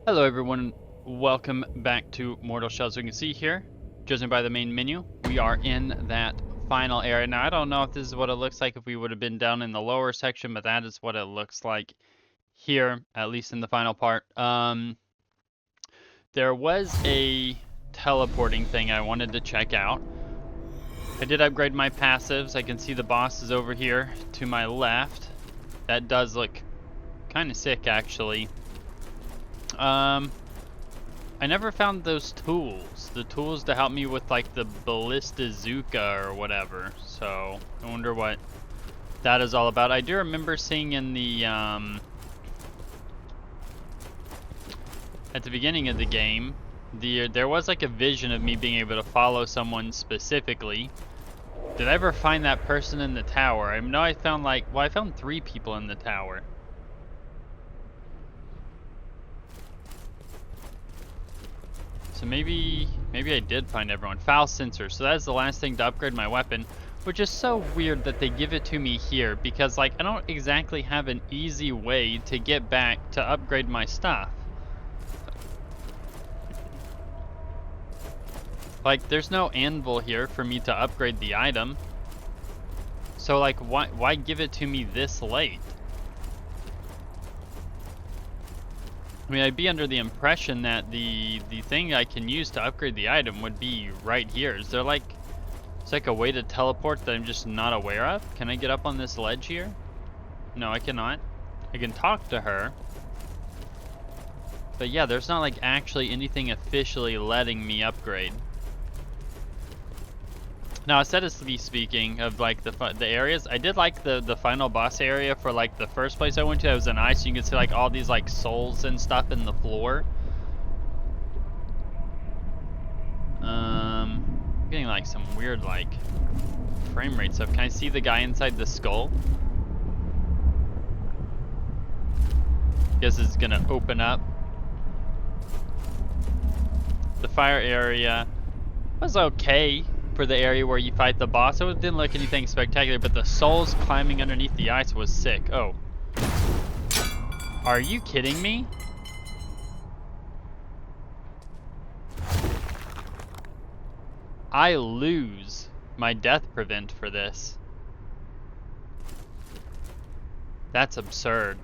Hello everyone, welcome back to Mortal Shell. As you can see here, judging by the main menu, we are in that final area. Now I don't know if this is what it looks like if we would have been down in the lower section, but that is what it looks like here, at least in the final part. There was a teleporting thing I wanted to check out. I did upgrade my passives. I can see the boss is over here to my left. That does look kind of sick actually. I never found those tools. The tools to help me with like the Ballistazooka or whatever. So I wonder what that is all about. I do remember seeing in the at the beginning of the game, there was like a vision of me being able to follow someone specifically. Did I ever find that person in the tower? I know I found I found 3 people in the tower. So maybe I did find everyone. Foul sensor. So that is the last thing to upgrade my weapon, which is so weird that they give it to me here because like I don't exactly have an easy way to get back to upgrade my stuff. Like there's no anvil here for me to upgrade the item. So like why give it to me this late? I mean, I'd be under the impression that the thing I can use to upgrade the item would be right here. Is there like, it's like a way to teleport that I'm just not aware of? Can I get up on this ledge here? No, I cannot. I can talk to her. But yeah, there's not like actually anything officially letting me upgrade. Now, aesthetically speaking of like the areas, I did like the final boss area for like the first place I went to. It was an ice. You can see like all these like souls and stuff in the floor. Getting like some weird like frame rate stuff. Can I see the guy inside the skull? Guess it's gonna open up. The fire area was okay for the area where you fight the boss. It didn't look anything spectacular, but the souls climbing underneath the ice was sick. Oh. Are you kidding me? I lose my death prevent for this. That's absurd.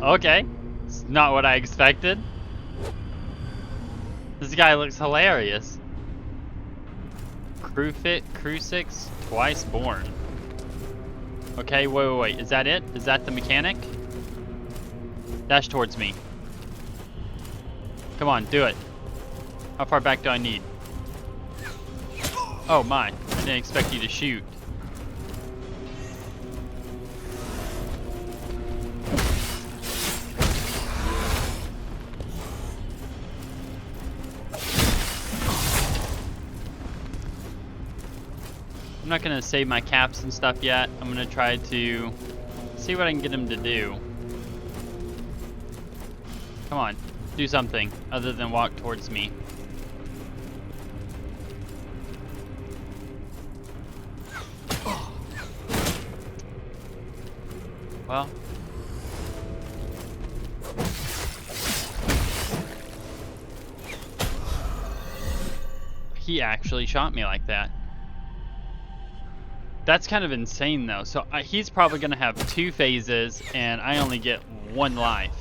Okay, it's not what I expected. This guy looks hilarious. Crucix, twice born. Okay, wait, is that it? Is that the mechanic? Dash towards me. Come on, do it. How far back do I need? Oh my, I didn't expect you to shoot. I'm not gonna save my caps and stuff yet. I'm gonna try to see what I can get him to do. Come on, do something other than walk towards me. Well. He actually shot me like that. That's kind of insane though. So he's probably going to have 2 phases and I only get 1 life.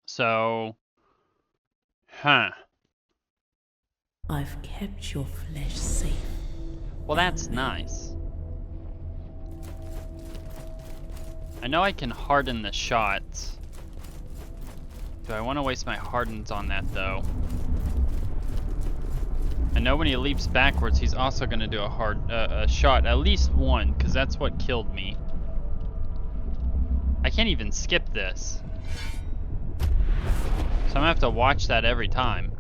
So, I've kept your flesh safe. Well, that's nice. I know I can harden the shots. Do I want to waste my hardens on that though? I know when he leaps backwards, he's also going to do a shot, at least 1, because that's what killed me. I can't even skip this. So I'm gonna have to watch that every time.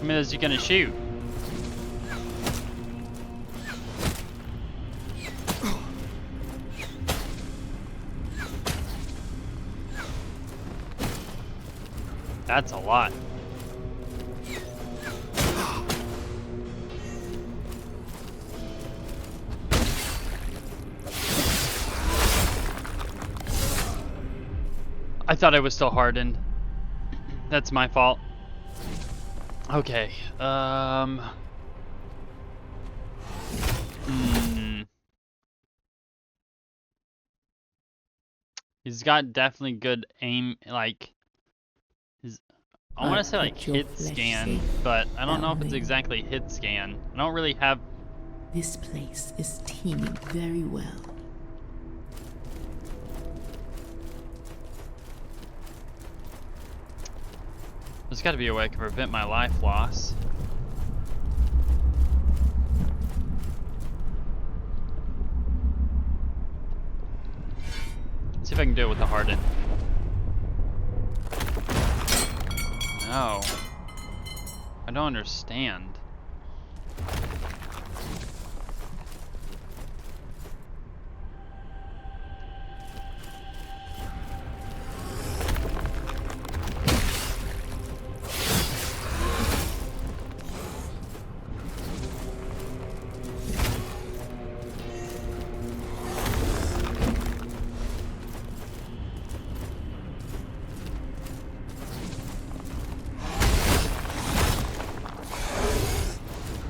many is he gonna shoot? That's a lot. I thought I was still hardened. That's my fault. Okay. He's got definitely good aim, like I want to say like kept your hit flesh scan, safe but I don't know if down it's there. exactly hit scan. I don't really have. This place is teeming very well. There's got to be a way I can prevent my life loss. See if I can do it with the harden. No. I don't understand.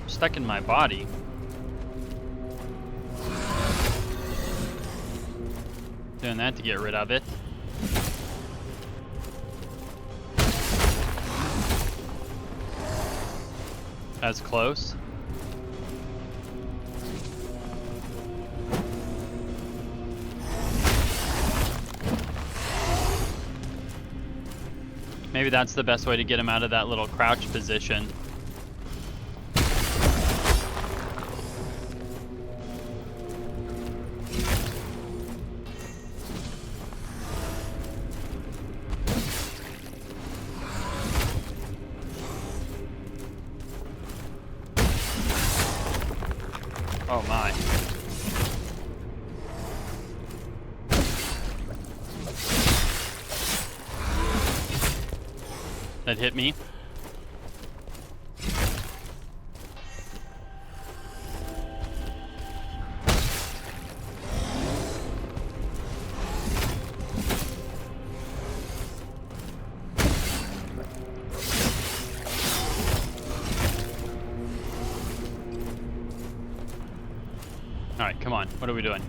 Stuck in my body. Doing that to get rid of it. That's close. Maybe that's the best way to get him out of that little crouch position. Oh my. That hit me. Alright, come on. What are we doing?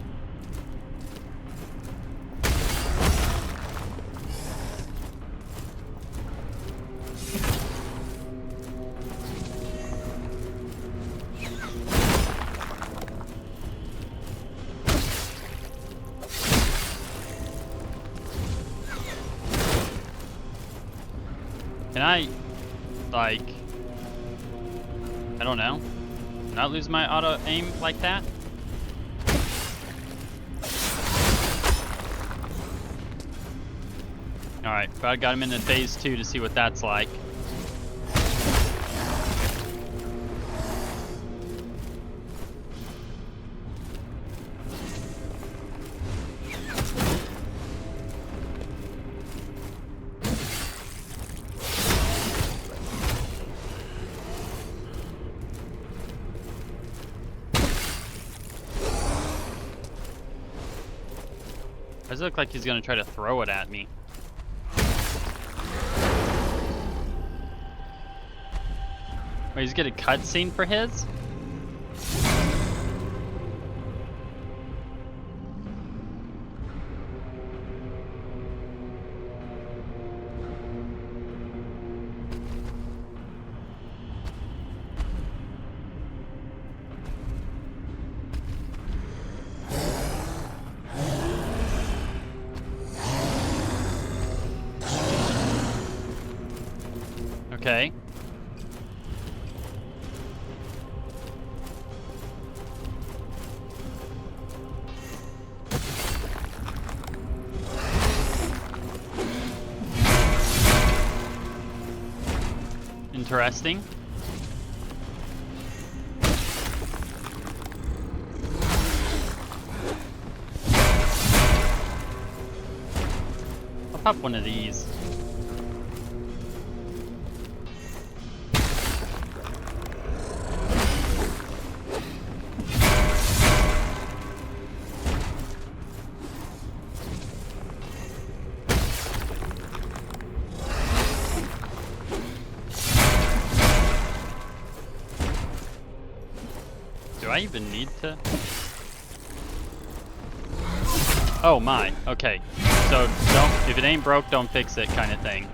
Can I, like, I don't know, not lose my auto aim like that? Alright, but I got him into phase 2 to see what that's like. Does it look like he's gonna try to throw it at me? Wait, he's getting a cutscene for his? Okay. Interesting. pop one of these. Do I even need to? Oh my, okay. So don't, if it ain't broke, don't fix it kind of thing.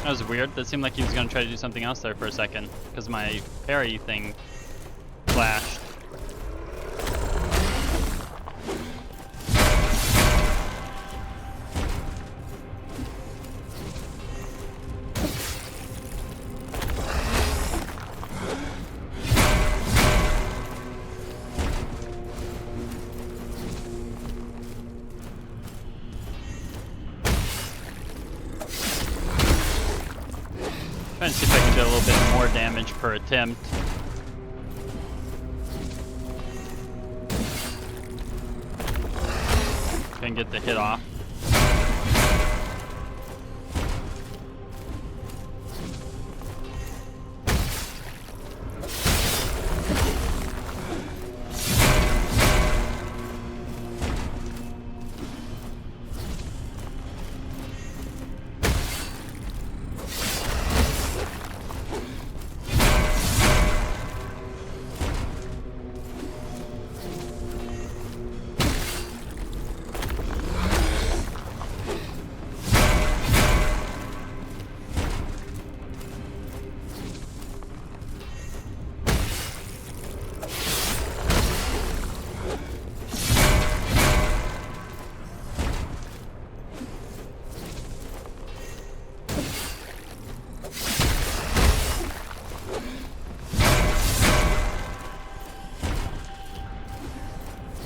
That was weird. That seemed like he was going to try to do something else there for a second, because my parry thing flashed. Trying to see if I can do a little bit more damage per attempt. Can get the hit off.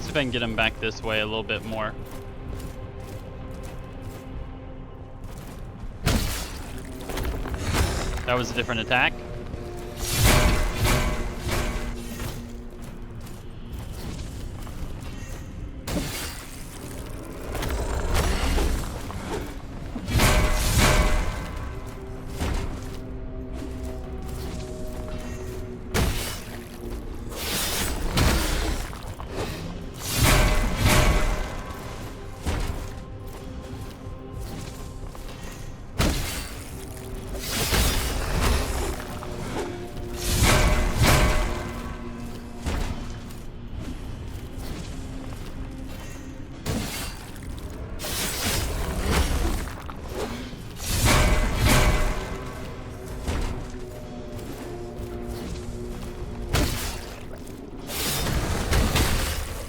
See if I can get him back this way a little bit more. That was a different attack.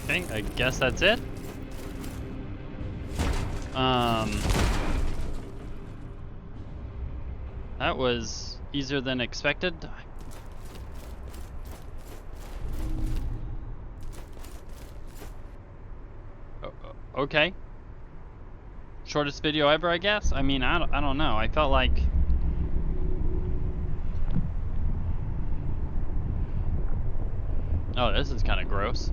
Okay, I guess that's it. That was easier than expected. Okay. Shortest video ever, I guess? I mean, I don't know. I felt like... Oh, this is kind of gross.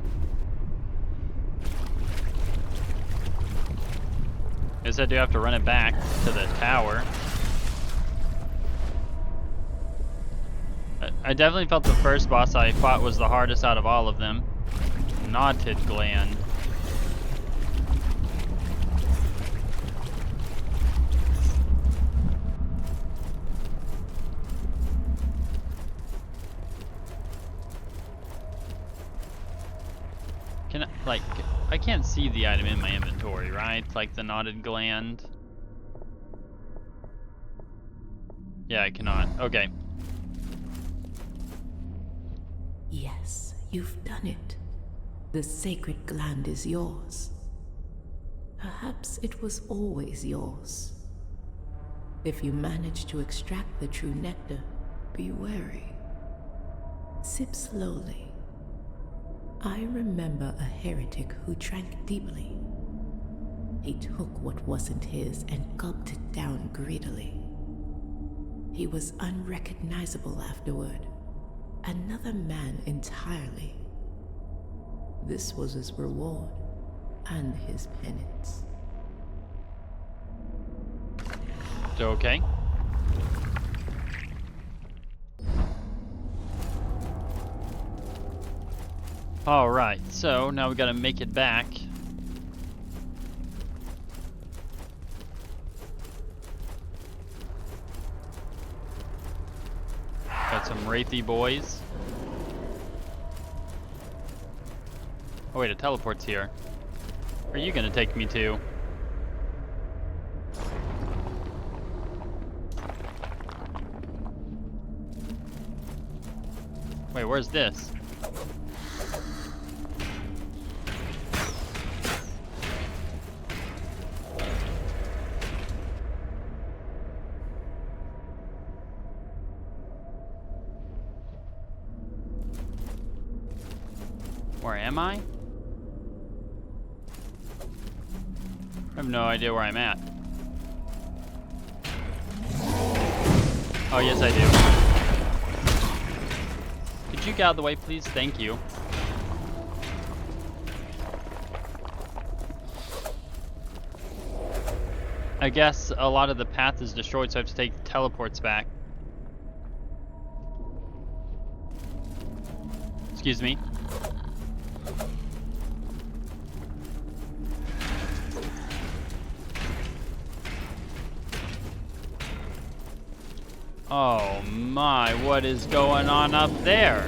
Guess I do have to run it back to the tower. I definitely felt the first boss I fought was the hardest out of all of them. Knotted gland. Can I, like, I can't see the item in my inventory, right? Like the knotted gland. Yeah, I cannot. Okay. Yes, you've done it. The sacred gland is yours. Perhaps it was always yours. If you manage to extract the true nectar, be wary. Sip slowly. I remember a heretic who drank deeply. He took what wasn't his and gulped it down greedily. He was unrecognizable afterward. Another man entirely. This was his reward and his penance. So, okay. Alright, so now we gotta make it back. Got some wraithy boys. Oh wait, a teleport's here. Where are you gonna take me to? Wait, where's this? Where am I? I have no idea where I'm at. Oh, yes I do. Could you get out of the way, please? Thank you. I guess a lot of the path is destroyed, so I have to take teleports back. Excuse me. Oh my, what is going on up there?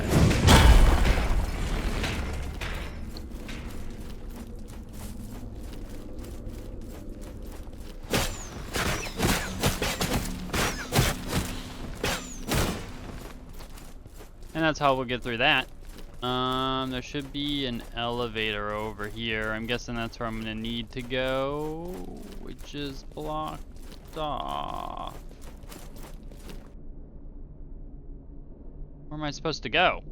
And that's how we'll get through that. There should be an elevator over here. I'm guessing that's where I'm gonna need to go, which is blocked off. Where am I supposed to go?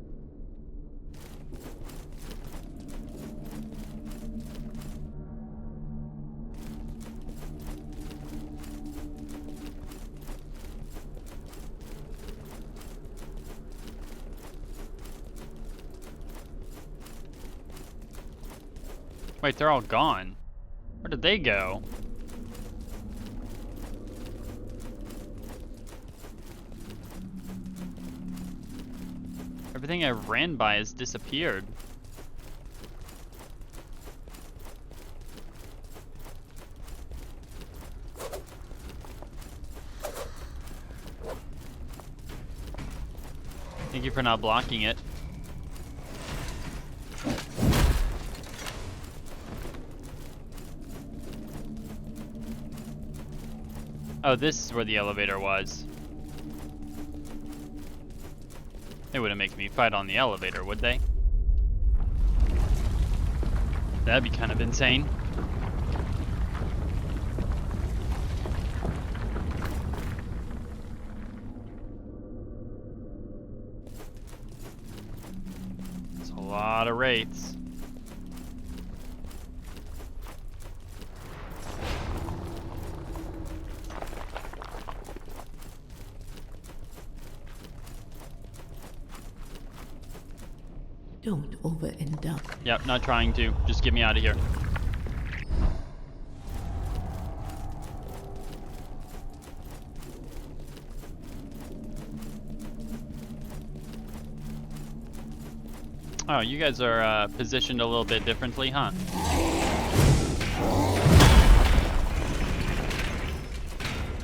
Wait, they're all gone. Where did they go? Everything I ran by has disappeared. Thank you for not blocking it. Oh, this is where the elevator was. They wouldn't make me fight on the elevator, would they? That'd be kind of insane. It's a lot of wraiths. Don't over-induct. Yep, not trying to. Just get me out of here. Oh, you guys are positioned a little bit differently, huh?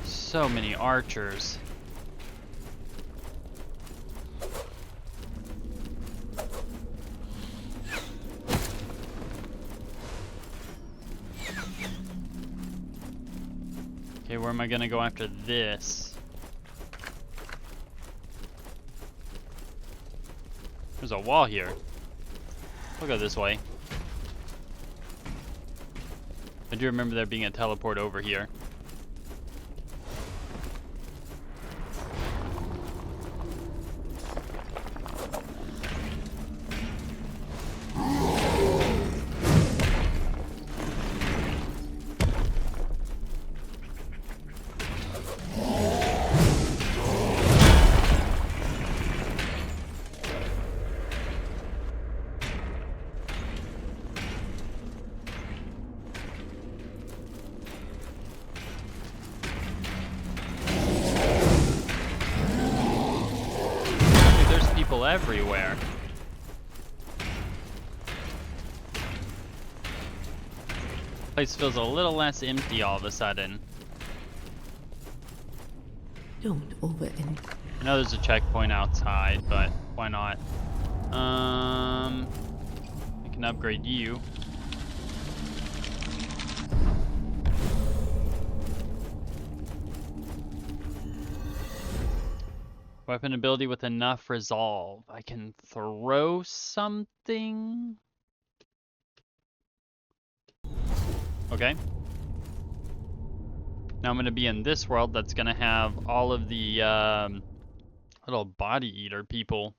So many archers. Okay, where am I gonna go after this? There's a wall here. We'll go this way. I do remember there being a teleport over here. Everywhere. Place feels a little less empty all of a sudden. Don't overend. I know there's a checkpoint outside, but why not? I can upgrade you. Weapon ability with enough resolve. I can throw something. Okay. Now I'm going to be in this world that's going to have all of the little body eater people.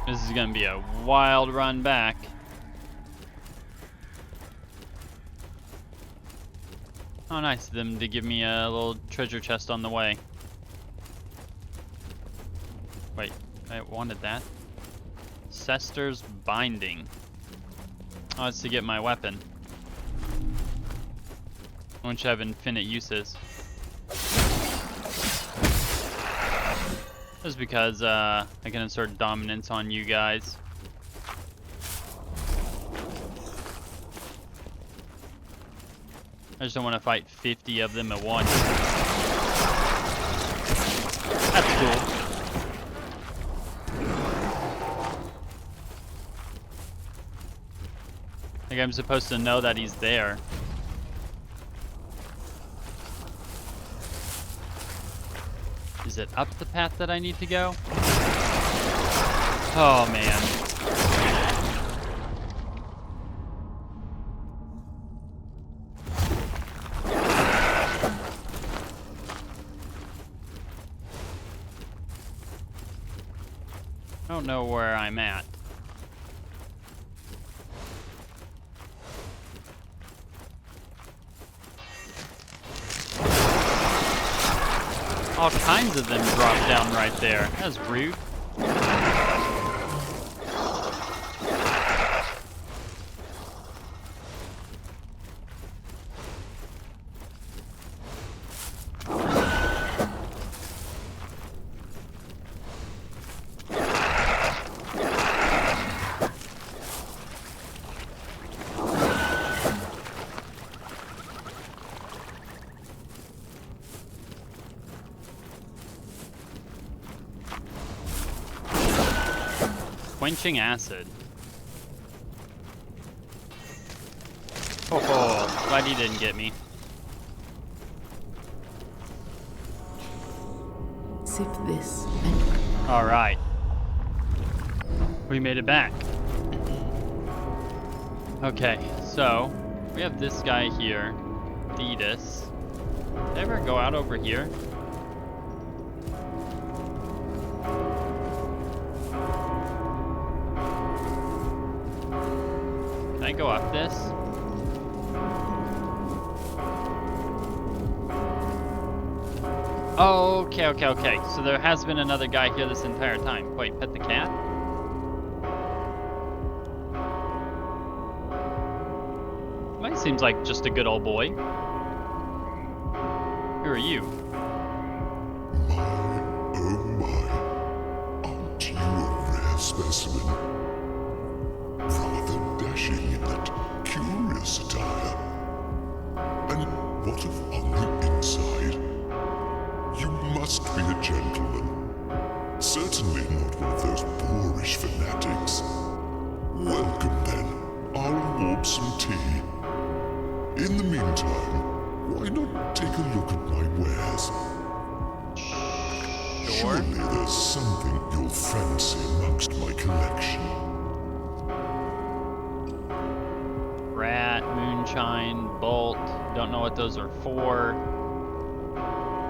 This is going to be a wild run back. Oh, nice of them to give me a little treasure chest on the way. Wait, I wanted that. Cester's Binding. Oh, it's to get my weapon. Which have infinite uses. Just because I can insert dominance on you guys. I just don't want to fight 50 of them at once. That's cool. Like I'm supposed to know that he's there. Is it up the path that I need to go? Oh man. I don't know where I'm at. All kinds of them drop down right there. That's rude. Quenching acid. Oh, glad he didn't get me. Sip this and... Alright. We made it back. Okay, so we have this guy here, Thetis. Did I ever go out over here? Can I go up this? Oh, okay. So there has been another guy here this entire time. Wait, pet the cat? seems like just a good old boy. Who are you? My, oh my, aren't you a rare specimen? Rather dashing in that curious attire. And what of on the inside? You must be a gentleman. Certainly not one of those boorish fanatics. Welcome then. I'll warm some tea. In the meantime, why not take a look at my wares? Sure. Surely there's something you'll fancy amongst my collection. Rat, moonshine, bolt. Don't know what those are for.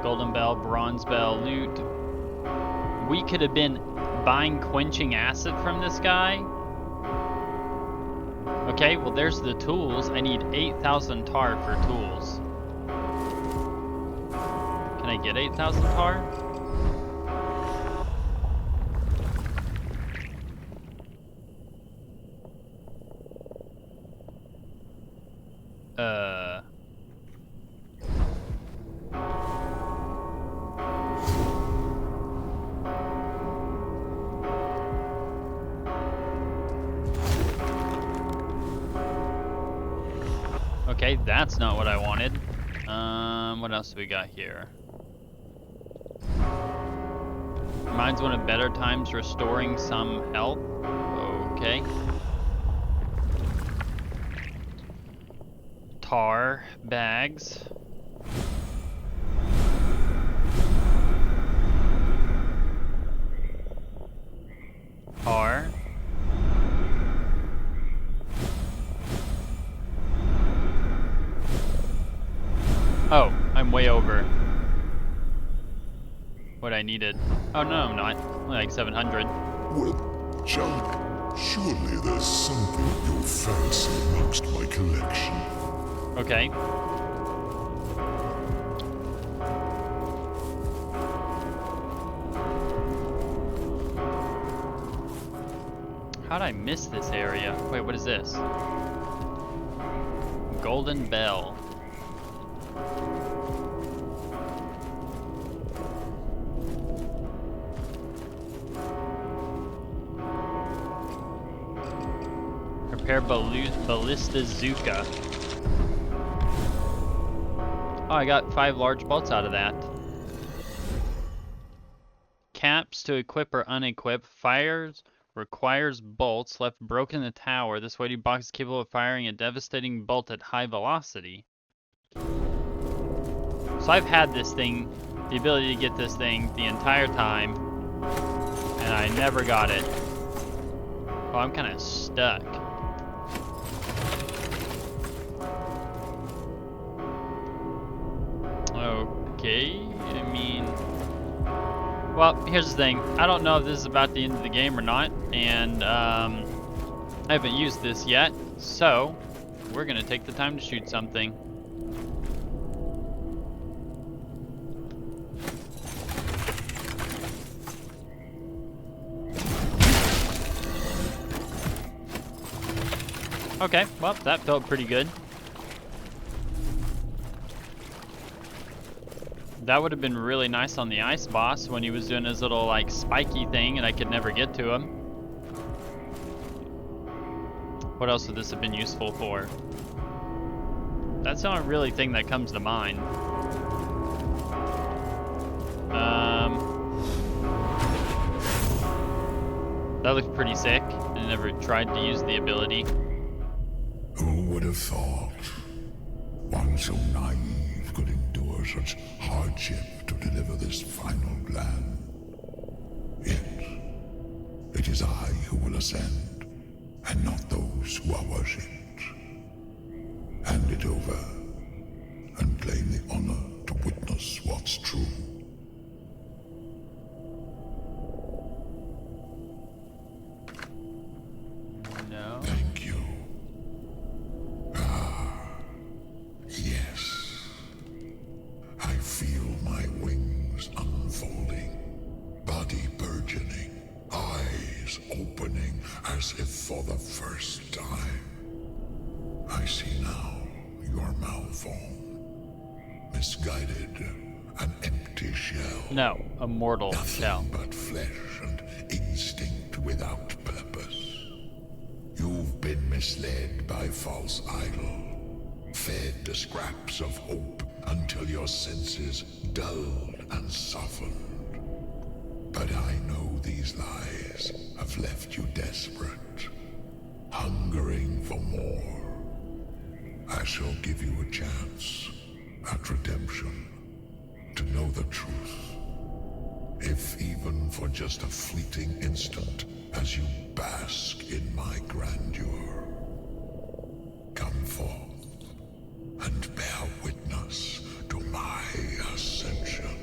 Golden bell, bronze bell, loot. We could have been buying quenching acid from this guy. Okay, well there's the tools. I need 8,000 tar for tools. Can I get 8,000 tar? Okay, that's not what I wanted. What else do we got here? Reminds one of better times restoring some health. Okay. Tar bags. Tar. Oh, I'm way over what I needed. Oh no, I'm not. Only like 700. Well, John, surely there's something you'll fancy amongst my collection. Okay. How'd I miss this area? Wait, what is this? Golden bell. Repair ballista zuka. Oh, I got 5 large bolts out of that. Caps to equip or unequip. Fires requires bolts left broken in the tower. This weighty box is capable of firing a devastating bolt at high velocity. So I've had this thing, the ability to get this thing the entire time, and I never got it. Oh, I'm kind of stuck. Okay, I mean, well, here's the thing. I don't know if this is about the end of the game or not, and I haven't used this yet, so we're gonna take the time to shoot something. Okay, well, that felt pretty good. That would have been really nice on the ice boss when he was doing his little like spiky thing and I could never get to him. What else would this have been useful for? That's the only really thing that comes to mind. That looks pretty sick. I never tried to use the ability. Who would have thought one so naive could endure such hardship to deliver this final gland? Yet, it is I who will ascend, and not those who are worshipped. Hand it over, and claim the honor to witness what's true. No. Thank you. Yes. I feel my wings unfolding, body burgeoning, eyes opening as if for the first time. I see now your malformed, misguided, an empty shell. No, a mortal shell. Nothing but flesh and instinct without purpose. You've been misled by false idol, fed to scraps of hope until your senses dulled and softened. But I know these lies have left you desperate, hungering for more. I shall give you a chance at redemption, to know the truth, if even for just a fleeting instant as you bask in my grandeur. Come forth and bear witness to my ascension.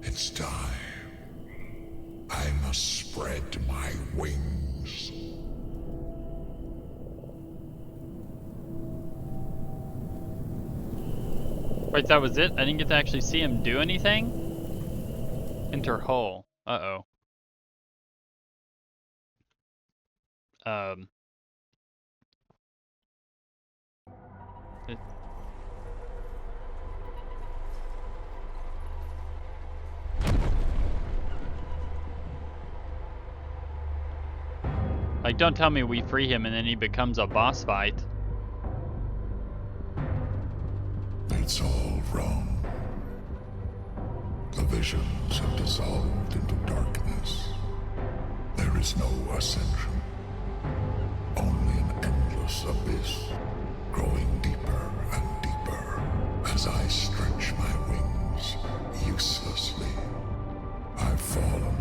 It's time. I must spread my wings. Wait, that was it? I didn't get to actually see him do anything? Enter hole. Uh-oh. It- Like, don't tell me we free him and then he becomes a boss fight. It's all wrong. The visions have dissolved into darkness. There is no ascension. Only an endless abyss, growing deeper and deeper as I stretch my wings uselessly. I've fallen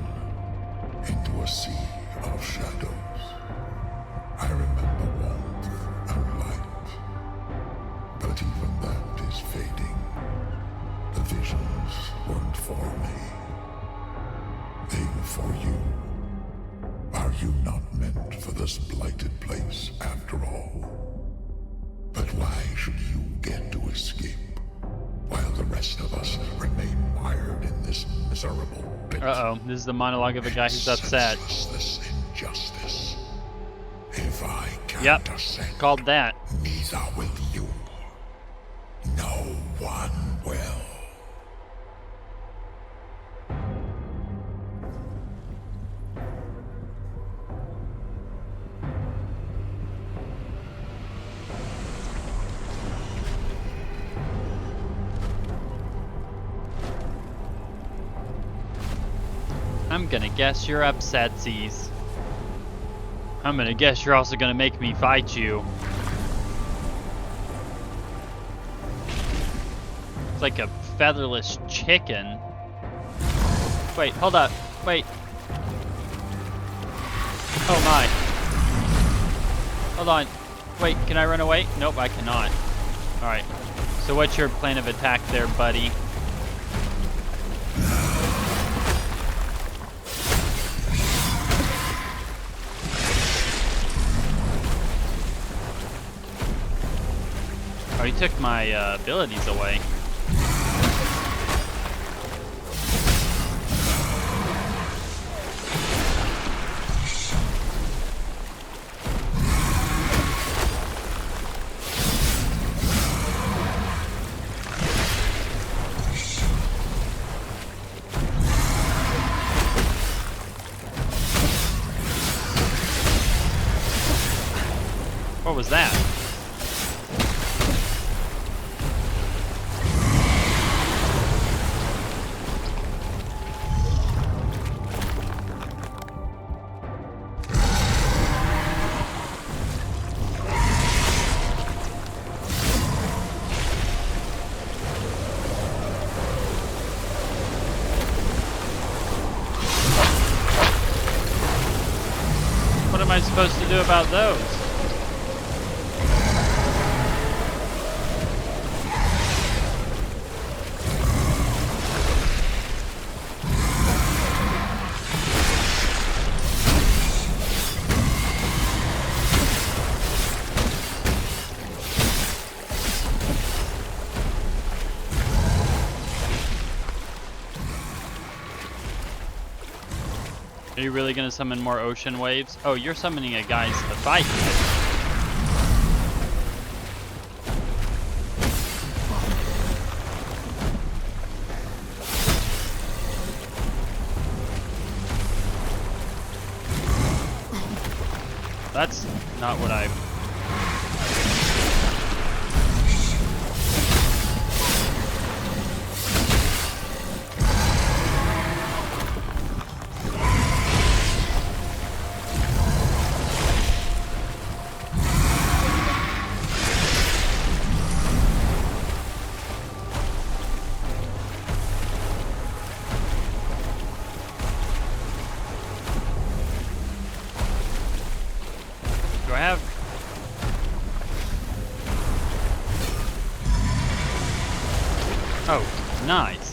into a sea of shadows. I remember warmth and light, but even that is fading. The visions weren't for me. They were for you. Are you not meant for this blighted place after all? But why should you get to escape, while the rest of us remain mired in this miserable pit? Uh-oh, this is the monologue of a guy who's upset. Senseless injustice. If I can't ascend, Called that. neither will you. No one will. I'm gonna guess you're upset, Z's. I'm gonna guess you're also gonna make me fight you. It's like a featherless chicken. Wait, hold up. Wait. Oh my. Hold on. Wait, can I run away? Nope, I cannot. Alright. So what's your plan of attack there, buddy? Oh, he took my abilities away. What was that? What am I supposed to do about those? Are you really gonna summon more ocean waves? Oh, you're summoning a guys to fight. That's not what I... Do I have... Oh, nice.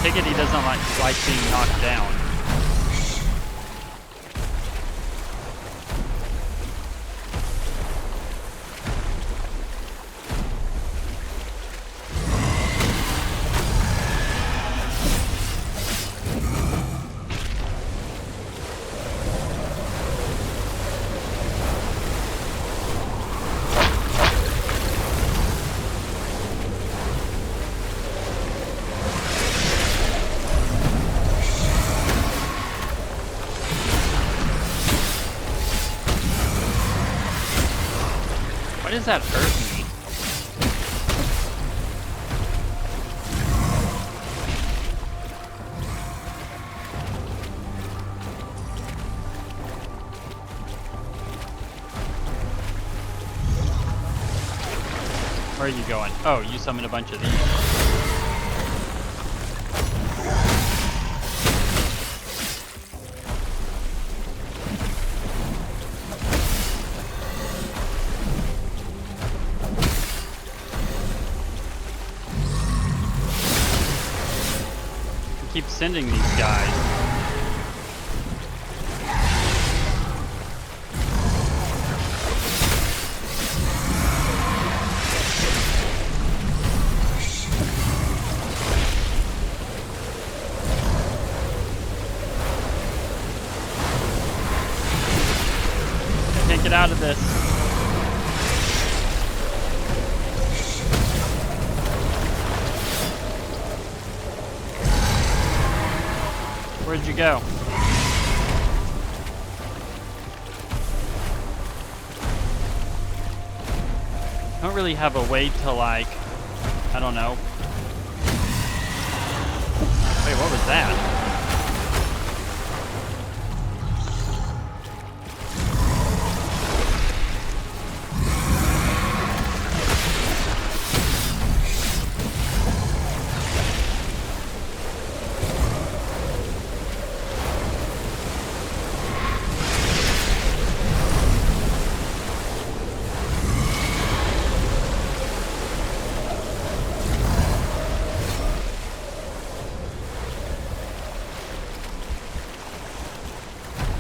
Take it he doesn't like being knocked down. Why does that hurt me? Where are you going? Oh, you summoned a bunch of these. Keep sending these guys. I can't get out of this. Where'd you go? I don't really have a way to, like, I don't know. Wait, what was that?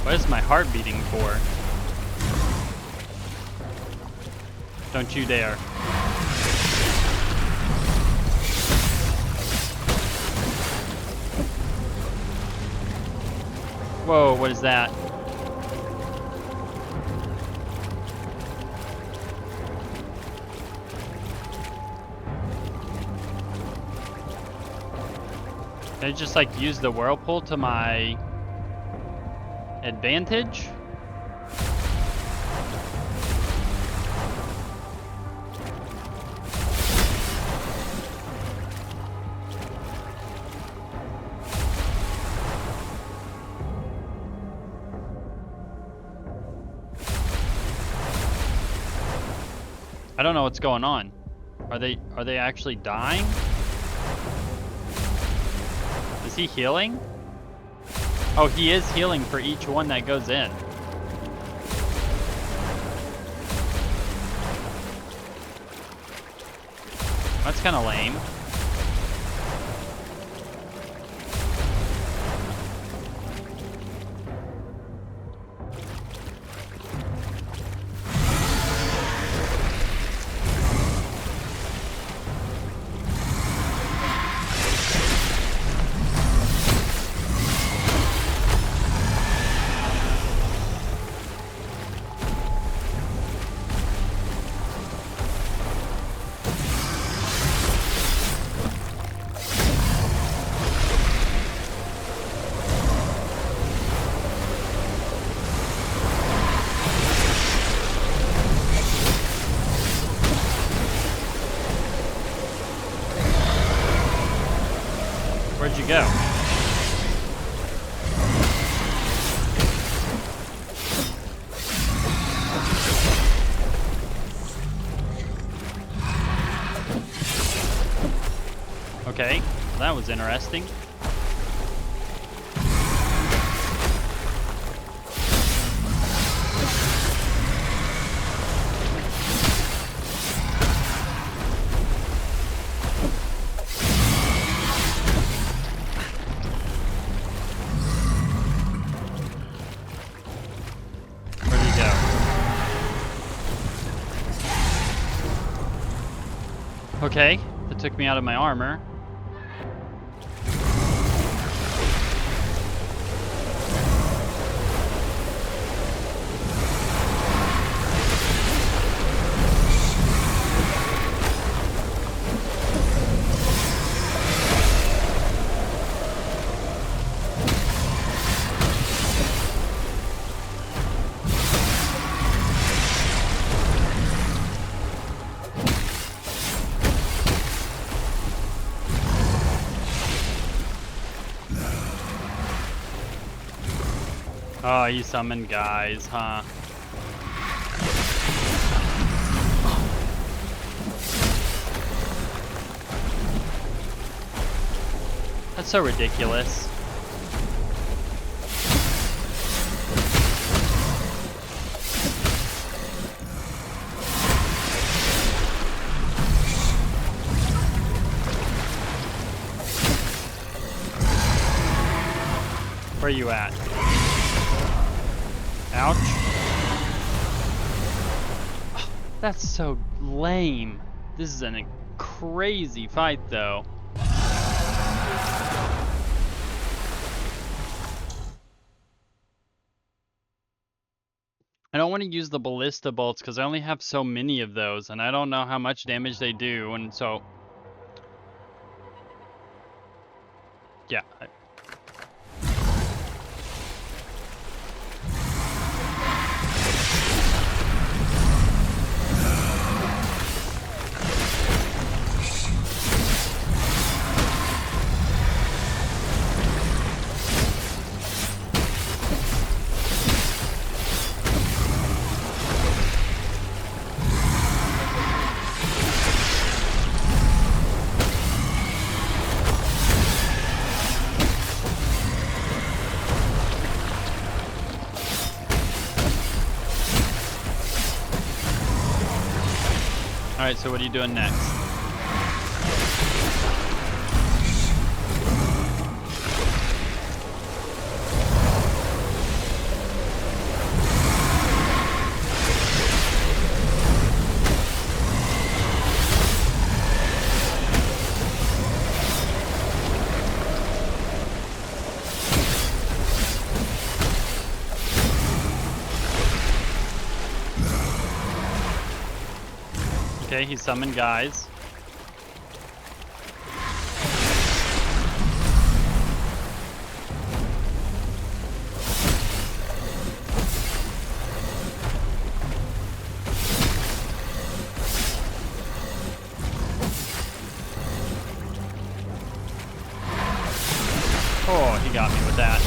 What is my heart beating for? Don't you dare. Whoa, what is that? Can I just like use the whirlpool to my advantage? I don't know what's going on. Are they actually dying? Is he healing? Oh, he is healing for each one that goes in. That's kind of lame. Where'd you go? Okay, that was interesting. Where'd he go? Okay, that took me out of my armor. Oh, you summoned guys, huh? That's so ridiculous. Where are you at? Ouch. Oh, that's so lame. This is a crazy fight, though. I don't want to use the ballista bolts because I only have so many of those, and I don't know how much damage they do, and so... Yeah. Alright, so what are you doing next? Okay, he summoned guys. Oh, he got me with that.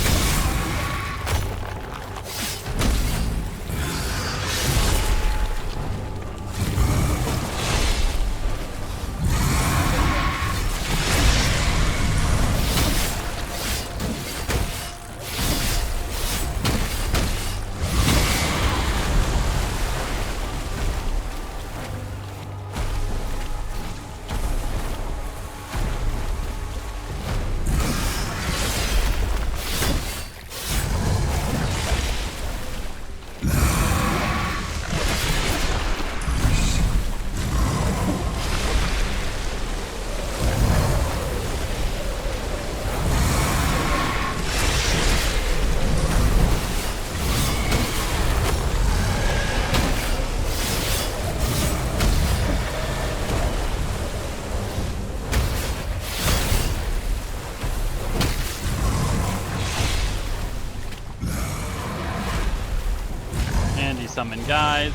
Summon guys.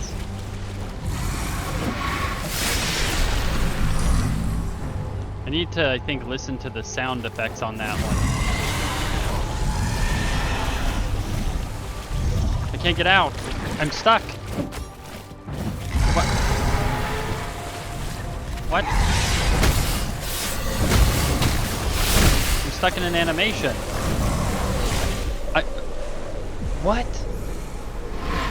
I need to, I think, listen to the sound effects on that one. I can't get out. I'm stuck. What? What? I'm stuck in an animation. What?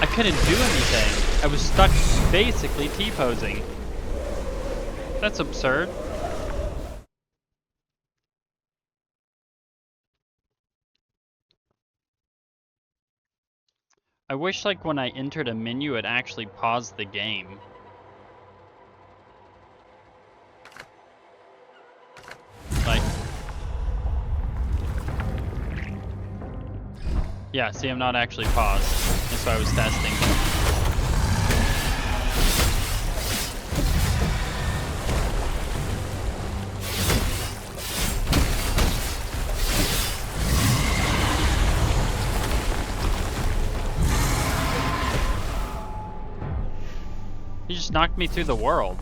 I couldn't do anything. I was stuck basically T-posing. That's absurd. I wish, like, when I entered a menu, it actually paused the game. Like, yeah, see, I'm not actually paused. That's why I was testing. He just knocked me through the world.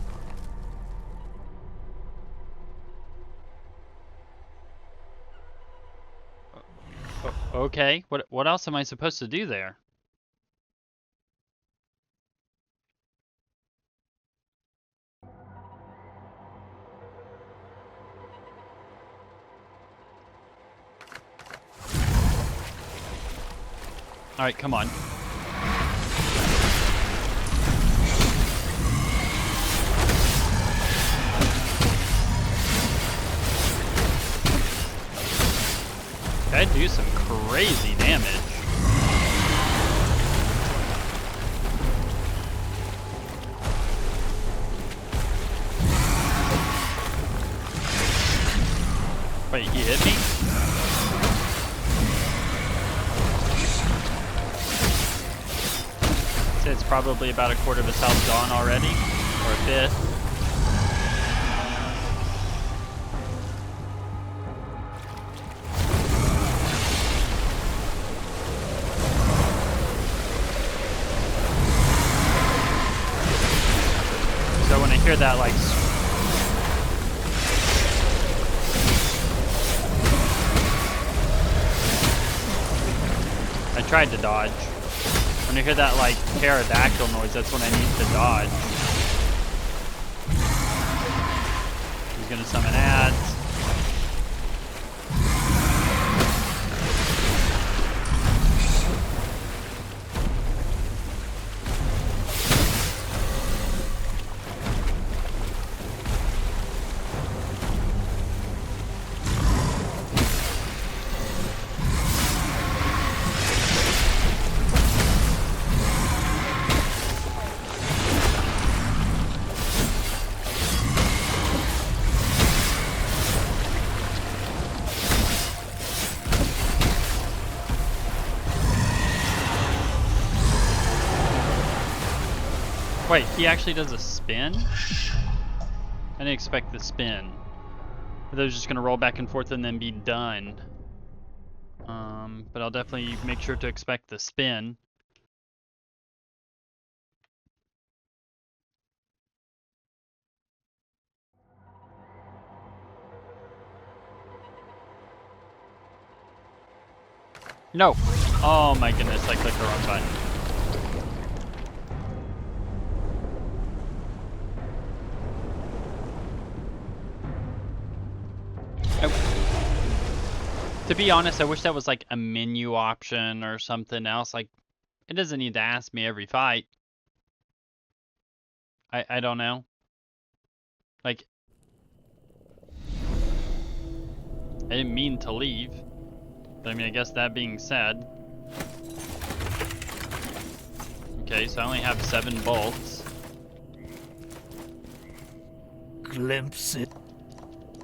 Okay, what else am I supposed to do there? Alright, come on. That do some crazy damage. Wait, he hit me? It's probably about a quarter of his health gone already, or a fifth. So when I hear that, like, I tried to dodge. When I hear that, like, pterodactyl noise, that's when I need to dodge. He's gonna summon ads. Wait, he actually does a spin? I didn't expect the spin. I thought it was just gonna roll back and forth and then be done. But I'll definitely make sure to expect the spin. No! Oh my goodness, I clicked the wrong button. To be honest, I wish that was like a menu option or something else. Like, it doesn't need to ask me every fight. I don't know. Like, I didn't mean to leave. But I mean, I guess that being said. Okay, so I only have 7 bolts. Glimpse it,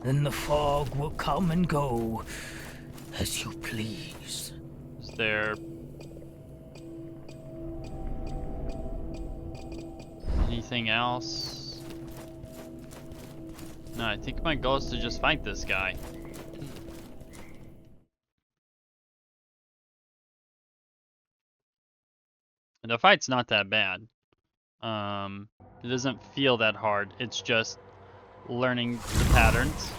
and the fog will come and go as you please. Is there anything else? No, I think my goal is to just fight this guy. The fight's not that bad. It doesn't feel that hard. It's just learning the patterns.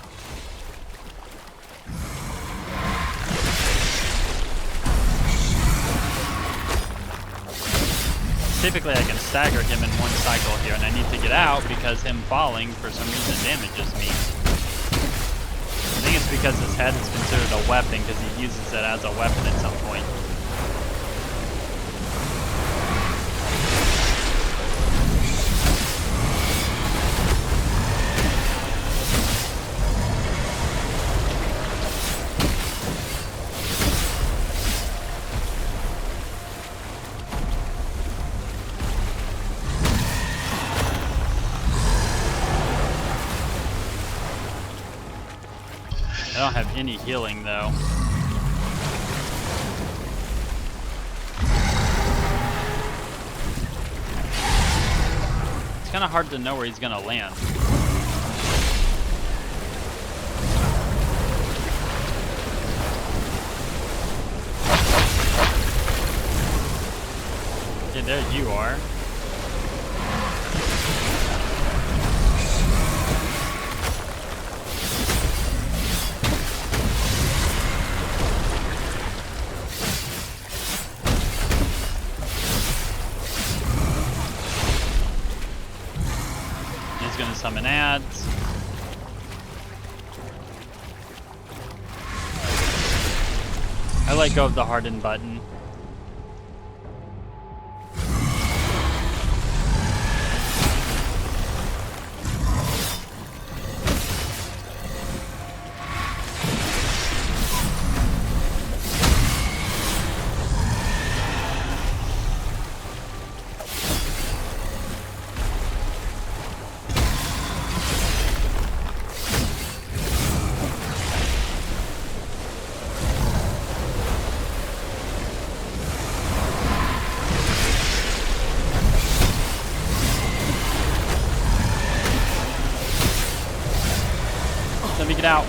Typically I can stagger him in one cycle here, and I need to get out because him falling for some reason damages me. I think it's because his head is considered a weapon because he uses it as a weapon at some point. I don't have any healing though. It's kind of hard to know where he's gonna land. Okay, there you are. He's gonna summon ads. I let go of the harden button. Let me get out.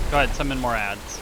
Go ahead, summon more ads.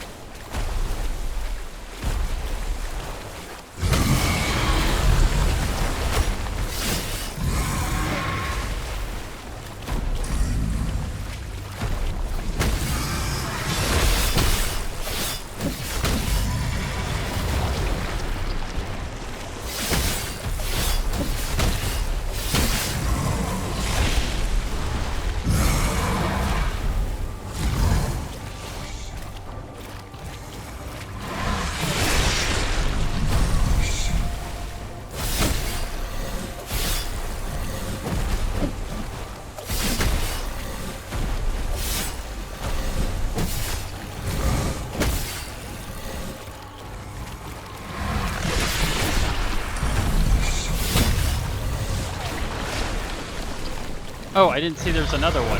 Oh, I didn't see there's another one.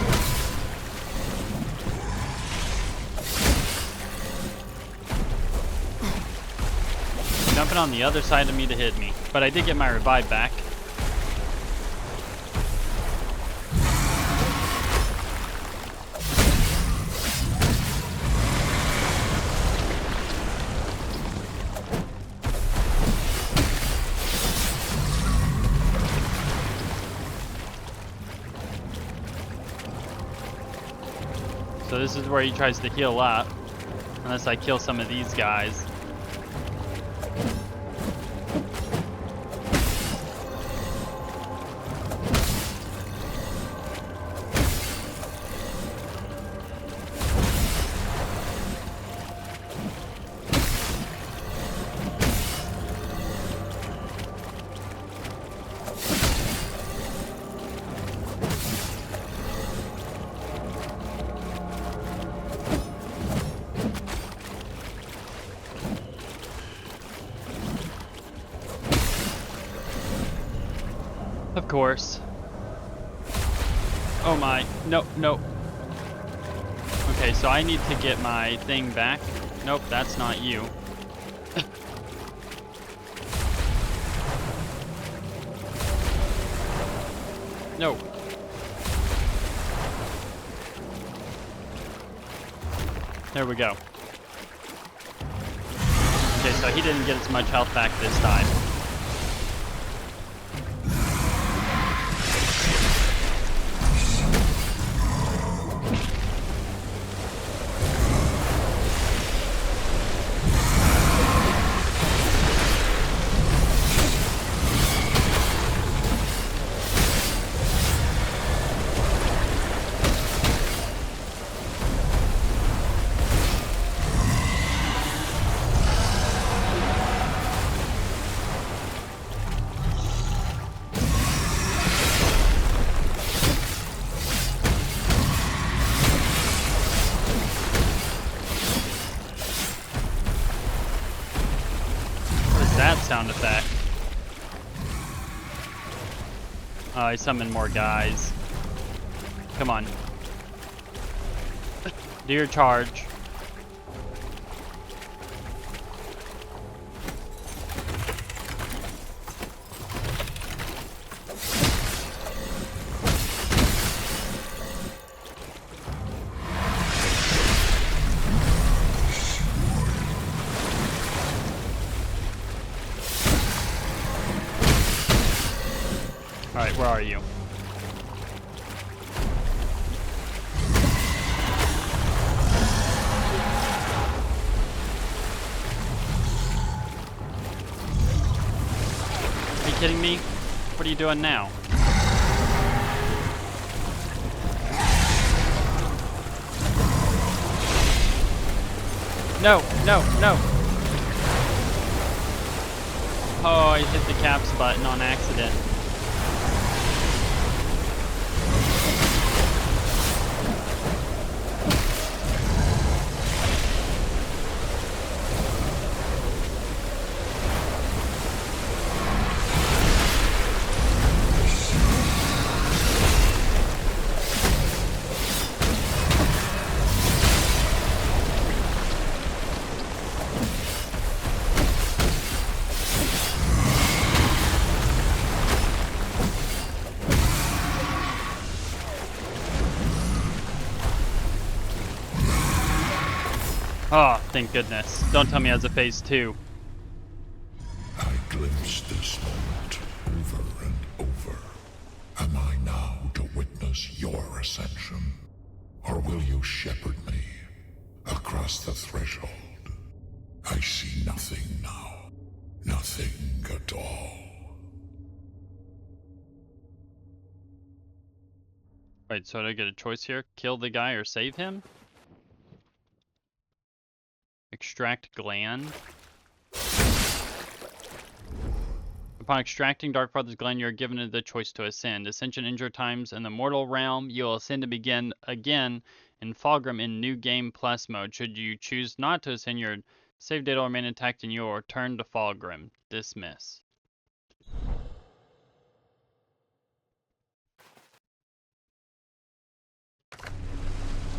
Jumping on the other side of me to hit me. But I did get my revive back. So this is where he tries to heal up, unless I kill some of these guys. Of course. Oh my, no, no. Okay, so I need to get my thing back. Nope, that's not you. No. There we go. Okay, so he didn't get as much health back this time. sound effect. Oh, I summoned more guys. Come on. Do your charge. Alright, where are you? Are you kidding me? What are you doing now? No, no, no! Oh, I hit the caps button on accident. Oh, thank goodness. Don't tell me it has a phase 2. I glimpsed this moment over and over. Am I now to witness your ascension? Or will you shepherd me across the threshold? I see nothing now. Nothing at all. Wait, so do I get a choice here? Kill the guy or save him? Extract gland. Upon extracting Darkfather's gland, you are given the choice to ascend. Ascension injured times in the mortal realm. You will ascend to begin again in Fulgrim in New Game Plus mode. Should you choose not to ascend, your save data will remain intact and you will return to Fulgrim. Dismiss.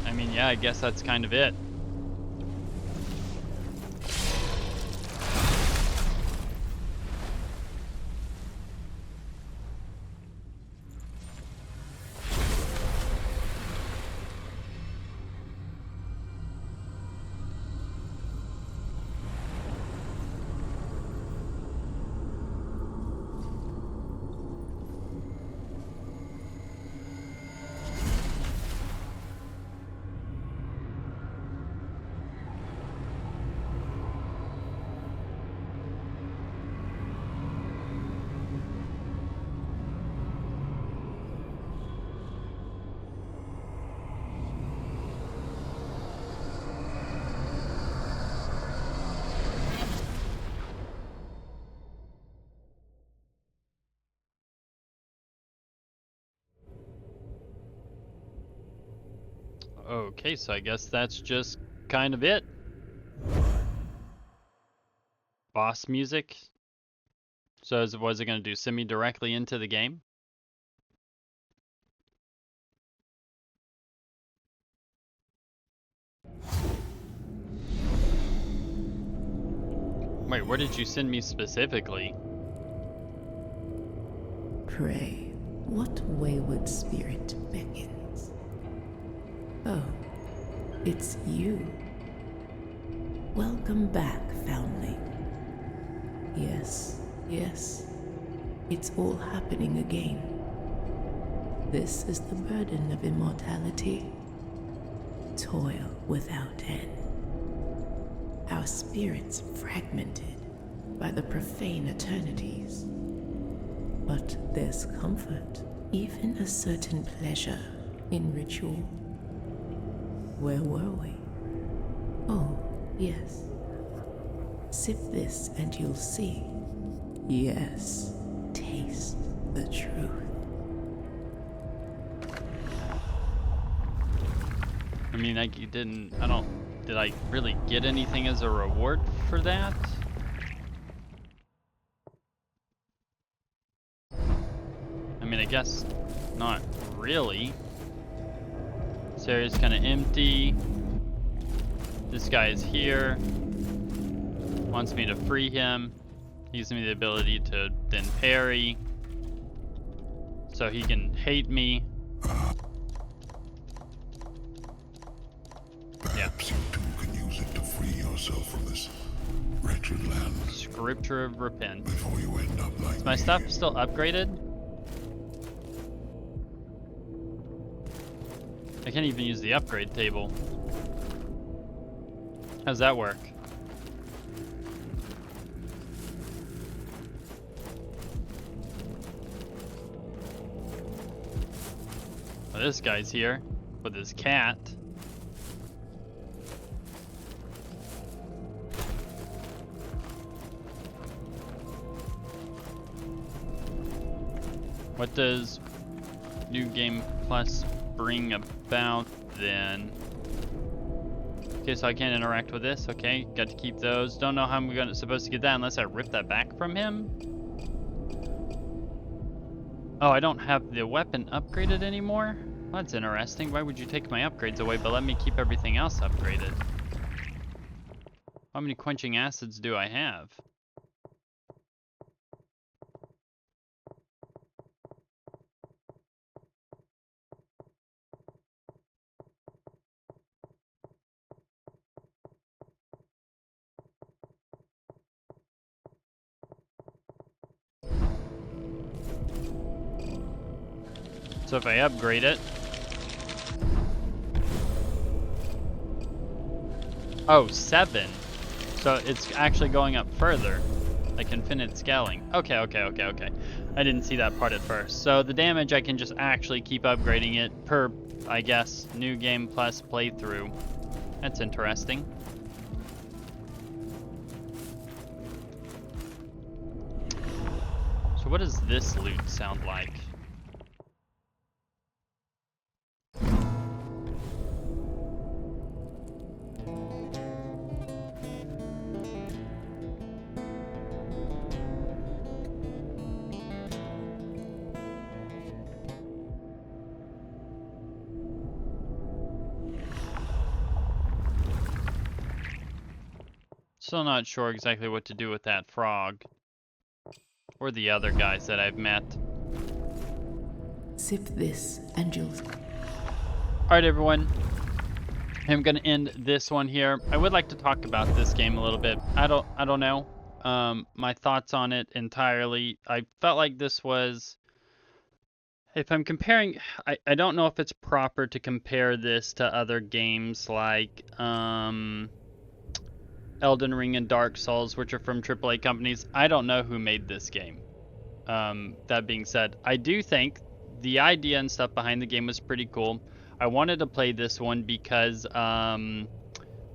I mean, yeah, I guess that's kind of it. Okay, so I guess that's just kind of it. Boss music. So was it going to do send me directly into the game? Wait, where did you send me specifically? Pray, what wayward spirit beckons? Oh, it's you. Welcome back, foundling. Yes, yes, it's all happening again. This is the burden of immortality. Toil without end. Our spirits fragmented by the profane eternities. But there's comfort, even a certain pleasure in ritual. Where were we? Oh, yes. Sip this and you'll see. Yes, taste the truth. I mean, like, you didn't, did I really get anything as a reward for that? guess not really. This area's kind of empty. This guy is here. Wants me to free him. Gives me the ability to then parry. So he can hate me. Perhaps you too can use it to free yourself from this wretched land Scripture of Repent. before you end up like Is my me. stuff still upgraded? I can't even use the upgrade table. How's that work? Well, this guy's here with his cat. What does New Game Plus bring about then? Okay, so I can't interact with this. Okay, got to keep those. Don't know how I'm supposed to get that unless I rip that back from him. Oh, I don't have the weapon upgraded anymore? That's interesting. Why would you take my upgrades away but let me keep everything else upgraded? How many quenching acids do I have? So if I upgrade it... Oh, 7. So it's actually going up further. Like infinite scaling. Okay. I didn't see that part at first. So the damage, I can just actually keep upgrading it per, I guess, New Game Plus playthrough. That's interesting. So what does this loot sound like? Still not sure exactly what to do with that frog. Or the other guys that I've met. Sip this, and you'll... Alright everyone, I'm gonna end this one here. I would like to talk about this game a little bit. I don't know my thoughts on it entirely. I felt like this was, if I'm comparing, I don't know if it's proper to compare this to other games like Elden Ring and Dark Souls, which are from AAA companies. I don't know who made this game. That being said, I do think the idea and stuff behind the game was pretty cool. I wanted to play this one because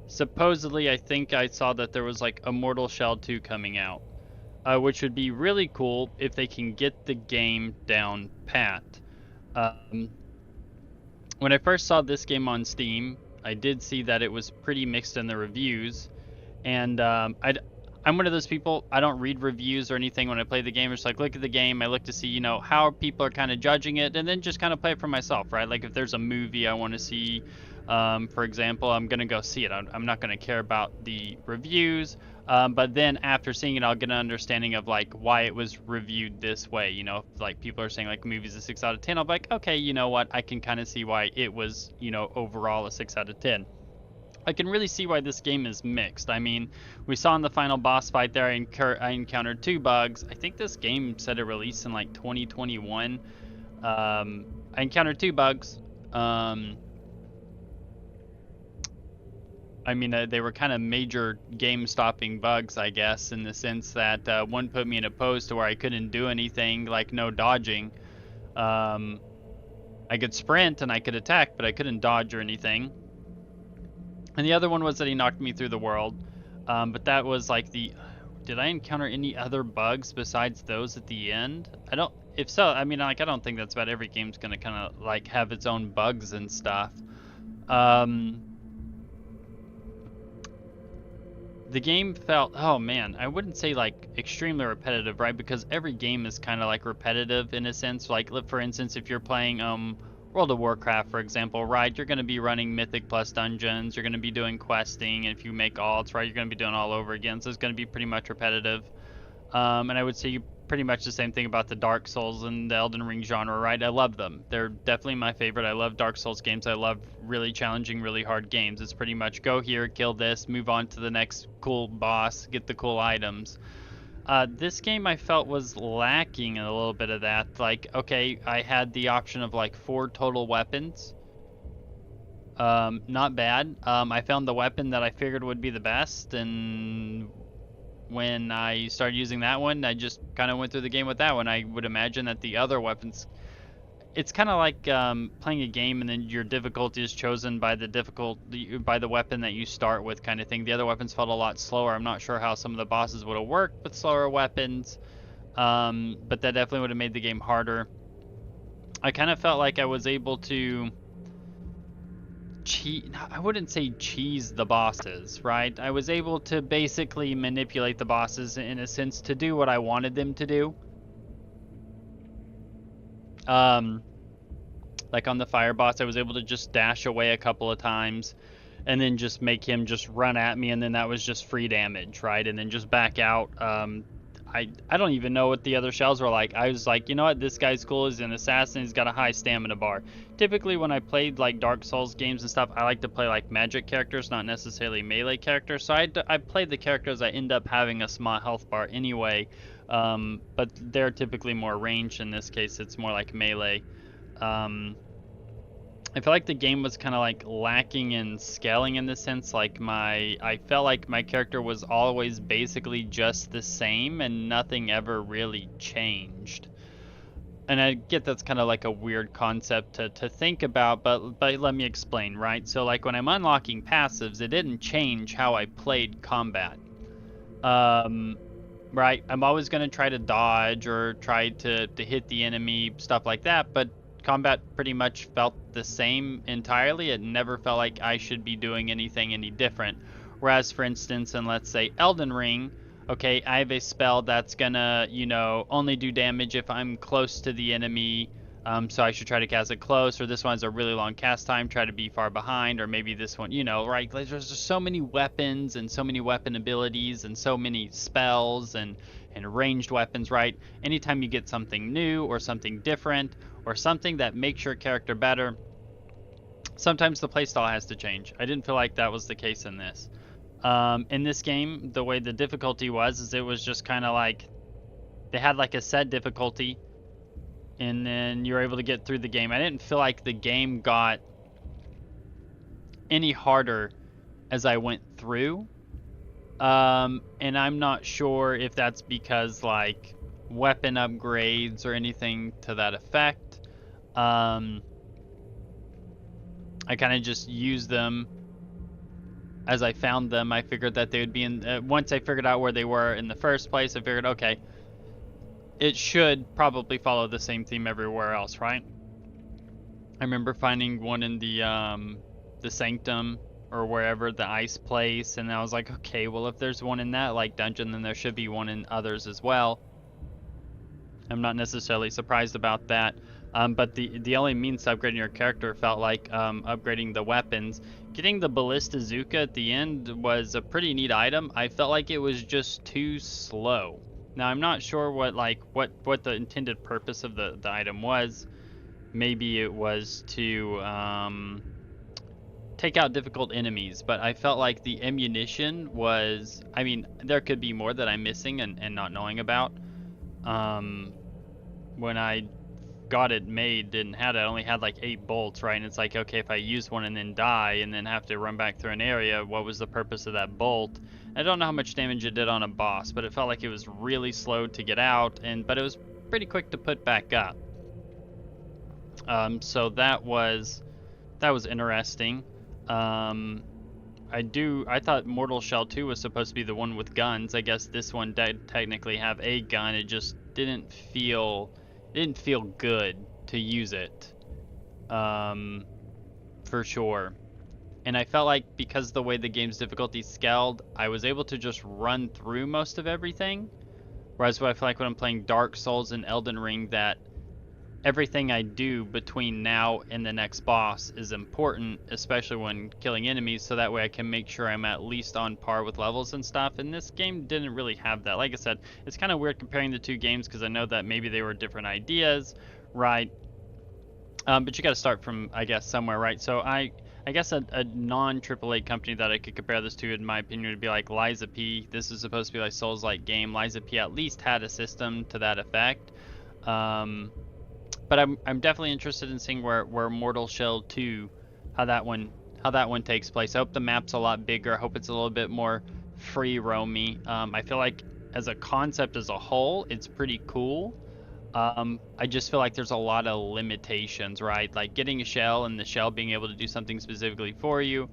supposedly I think I saw that there was like Immortal Shell 2 coming out, which would be really cool if they can get the game down pat. When I first saw this game on Steam, I did see that it was pretty mixed in the reviews. And I'm one of those people, I don't read reviews or anything when I play the game. It's like, look at the game, I look to see, you know, how people are kind of judging it, and then just kind of play it for myself, right? Like if there's a movie I want to see, for example, I'm going to go see it. I'm not going to care about the reviews, but then after seeing it, I'll get an understanding of like why it was reviewed this way. You know, if, like people are saying like movies a 6 out of 10, I'll be like, okay, you know what, I can kind of see why it was, you know, overall a 6 out of 10. I can really see why this game is mixed. I mean, we saw in the final boss fight there, I encountered 2 bugs. I think this game said it released in like 2021. I encountered 2 bugs. I mean, they were kind of major game-stopping bugs, I guess, in the sense that one put me in a pose to where I couldn't do anything, like no dodging. I could sprint and I could attack, but I couldn't dodge or anything. And the other one was that he knocked me through the world. But that was like the... Did I encounter any other bugs besides those at the end? If so, I mean, like, I don't think that's about every game's gonna kind of, like, have its own bugs and stuff. the game felt, oh man, I wouldn't say like extremely repetitive, right? Because every game is kind of like repetitive in a sense. Like, for instance, if you're playing World of Warcraft, for example, right, you're going to be running Mythic Plus dungeons, you're going to be doing questing, and if you make alts, right, you're going to be doing all over again, so it's going to be pretty much repetitive. And I would say pretty much the same thing about the Dark Souls and the Elden Ring genre, right? I love them. They're definitely my favorite. I love Dark Souls games. I love really challenging, really hard games. It's pretty much go here, kill this, move on to the next cool boss, get the cool items. This game I felt was lacking in a little bit of that. Like, okay, I had the option of like 4 total weapons. Not bad. I found the weapon that I figured would be the best, and when I started using that one, I just kind of went through the game with that one. I would imagine that the other weapons, it's kind of like playing a game and then your difficulty is chosen by by the weapon that you start with, kind of thing. The other weapons felt a lot slower. I'm not sure how some of the bosses would have worked with slower weapons, but that definitely would have made the game harder. I kind of felt like I was able to I wouldn't say cheese the bosses, right? I was able to basically manipulate the bosses in a sense to do what I wanted them to do. Like on the fire boss, I was able to just dash away a couple of times and then just make him just run at me, and then that was just free damage, right? And then just back out. I don't even know what the other shells were like. I was like, you know what, this guy's cool. He's an assassin. He's got a high stamina bar. Typically, when I played like Dark Souls games and stuff, I like to play like magic characters, not necessarily melee characters. So I played the characters that end up having a small health bar anyway, but they're typically more ranged. In this case, it's more like melee. I feel like the game was kind of like lacking in scaling in the sense, like I felt like my character was always basically just the same and nothing ever really changed. And I get that's kind of like a weird concept to think about, but let me explain, right? So like when I'm unlocking passives, it didn't change how I played combat. Right, I'm always going to try to dodge or try to hit the enemy, stuff like that, but combat pretty much felt the same entirely. It never felt like I should be doing anything any different. Whereas, for instance, in let's say Elden Ring, okay, I have a spell that's gonna, only do damage if I'm close to the enemy. So I should try to cast it close, or this one has a really long cast time, try to be far behind, or maybe this one, right? Like, there's just so many weapons and so many weapon abilities and so many spells and ranged weapons, right? Anytime you get something new or something different or something that makes your character better, sometimes the playstyle has to change. I didn't feel like that was the case in this. In this game, the way the difficulty was, is it was just kind of like they had like a set difficulty, and then you're able to get through the game. I didn't feel like the game got any harder as I went through. And I'm not sure if that's because like weapon upgrades or anything to that effect. I kind of just used them as I found them. I figured that they would be in, once I figured out where they were in the first place, I figured, okay, it should probably follow the same theme everywhere else, right? I remember finding one in the Sanctum or wherever, the ice place, and I was like, okay, well, if there's one in that like dungeon, then there should be one in others as well. I'm not necessarily surprised about that. But the only means to upgrading your character felt like upgrading the weapons. Getting the Ballistazooka at the end was a pretty neat item. I felt like it was just too slow. Now I'm not sure what the intended purpose of the item was. Maybe it was to take out difficult enemies, but I felt like the ammunition was, I mean, there could be more that I'm missing and not knowing about. When I got it made, didn't have it, I only had like 8 bolts, right? And it's like, okay, if I use one and then die and then have to run back through an area, what was the purpose of that bolt? I don't know how much damage it did on a boss, but it felt like it was really slow to get out, but it was pretty quick to put back up. So that was interesting. I thought Mortal Shell 2 was supposed to be the one with guns. I guess this one did technically have a gun. It just didn't feel good to use it, for sure. and I felt like because the way the game's difficulty scaled, I was able to just run through most of everything. Whereas I feel like when I'm playing Dark Souls and Elden Ring, that everything I do between now and the next boss is important, especially when killing enemies, so that way I can make sure I'm at least on par with levels and stuff. And this game didn't really have that. Like I said, it's kind of weird comparing the two games because I know that maybe they were different ideas, right? But you got to start from, I guess, somewhere, right? So I guess a non-AAA company that I could compare this to, in my opinion, would be like Liza P. This is supposed to be like Souls-like game. Liza P at least had a system to that effect. But I'm definitely interested in seeing where Mortal Shell 2, how that one takes place. I hope the map's a lot bigger. I hope it's a little bit more free roamy. I feel like as a concept as a whole, it's pretty cool. I just feel like there's a lot of limitations, right? Like getting a shell and the shell being able to do something specifically for you.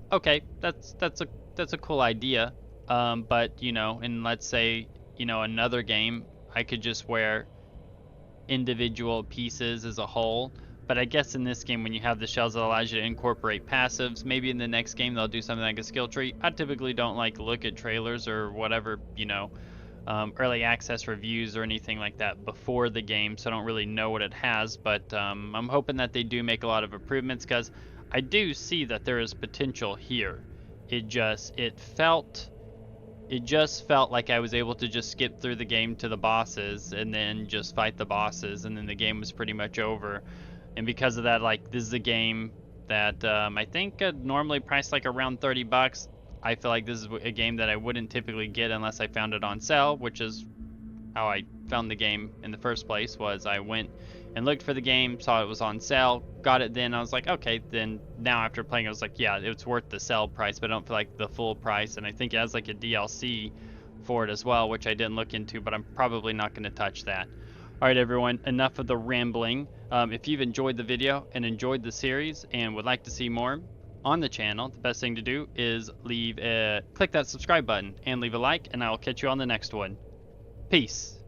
Okay, that's a cool idea. But you know, in let's say, you know, another game, I could just wear individual pieces as a whole. But I guess in this game, when you have the shells that allows you to incorporate passives, maybe in the next game they'll do something like a skill tree. I typically don't like look at trailers or whatever, you know, early access reviews or anything like that before the game, so I don't really know what it has. But I'm hoping that they do make a lot of improvements because I do see that there is potential here. It just felt like I was able to just skip through the game to the bosses and then just fight the bosses, and then the game was pretty much over. And because of that, like, this is a game that I think normally priced like around 30 bucks. I feel like this is a game that I wouldn't typically get unless I found it on sale, which is how I found the game in the first place. Was I went and looked for the game, saw it was on sale, got it. Then I was like, okay, then now after playing, I was like, yeah, it's worth the sale price, but I don't feel like the full price. And I think it has like a DLC for it as well, which I didn't look into, but I'm probably not going to touch that. All right, everyone, enough of the rambling. If you've enjoyed the video and enjoyed the series and would like to see more on the channel, the best thing to do is click that subscribe button and leave a like, and I'll catch you on the next one. Peace.